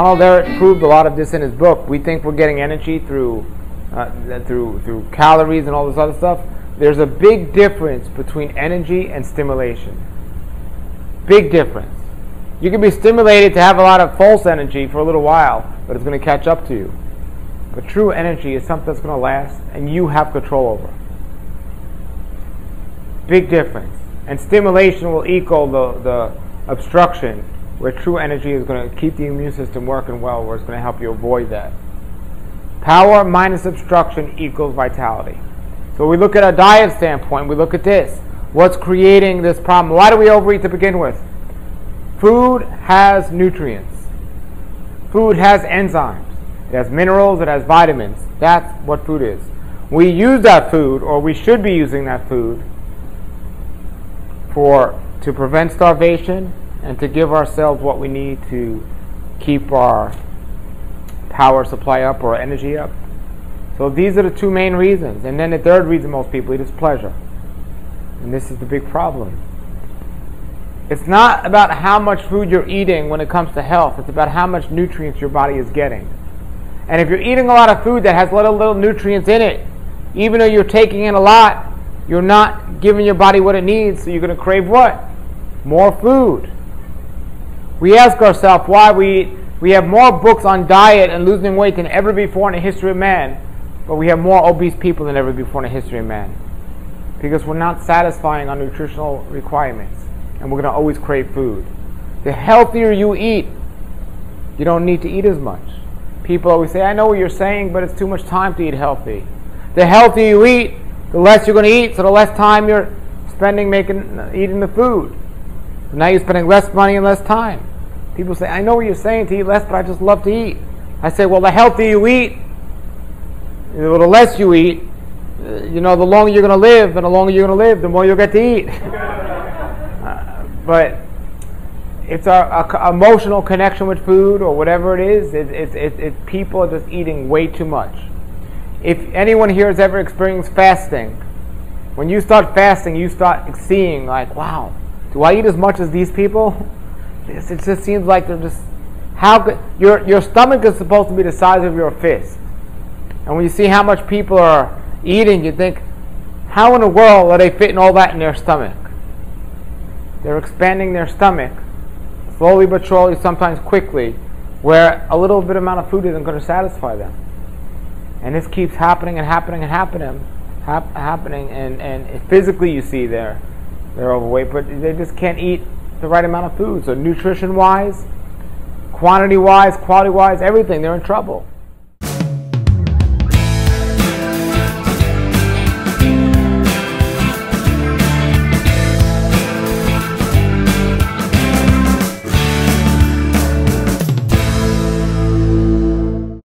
Ronald Ehret proved a lot of this in his book. We think we're getting energy through calories and all this other stuff. There's a big difference between energy and stimulation. Big difference. You can be stimulated to have a lot of false energy for a little while, but it's going to catch up to you. But true energy is something that's going to last, and you have control over. Big difference. And stimulation will equal the obstruction, where true energy is going to keep the immune system working well, where it's going to help you avoid that. Power minus obstruction equals vitality. So we look at a diet standpoint, we look at this. What's creating this problem? Why do we overeat to begin with? Food has nutrients. Food has enzymes. It has minerals, it has vitamins. That's what food is. We use that food, or we should be using that food, to prevent starvation and to give ourselves what we need to keep our power supply up or energy up. So these are the two main reasons. And then the third reason most people eat is pleasure. And this is the big problem. It's not about how much food you're eating when it comes to health. It's about how much nutrients your body is getting. And if you're eating a lot of food that has little nutrients in it, even though you're taking in a lot, you're not giving your body what it needs, so you're going to crave what? More food. We ask ourselves why we have more books on diet and losing weight than ever before in the history of man, but we have more obese people than ever before in the history of man. Because we're not satisfying our nutritional requirements, and we're going to always crave food. The healthier you eat, you don't need to eat as much. People always say, I know what you're saying, but it's too much time to eat healthy. The healthier you eat, the less you're going to eat, so the less time you're spending eating the food. So now you're spending less money and less time. People say, I know what you're saying to eat less, but I just love to eat. I say, well, the healthier you eat, the less you eat, the longer you're going to live, and the longer you're going to live, the more you'll get to eat. But it's our emotional connection with food, or whatever it is. It's people are just eating way too much. If anyone here has ever experienced fasting, when you start fasting, you start seeing like, wow, do I eat as much as these people? It just seems like they're just, how good, your stomach is supposed to be the size of your fist. And when you see how much people are eating, you think, how in the world are they fitting all that in their stomach? They're expanding their stomach, slowly but surely, sometimes quickly, where a little bit amount of food isn't going to satisfy them. And this keeps happening and happening and happening, and physically you see they're overweight, but they just can't eat the right amount of food. So nutrition-wise, quantity-wise, quality-wise, everything, they're in trouble.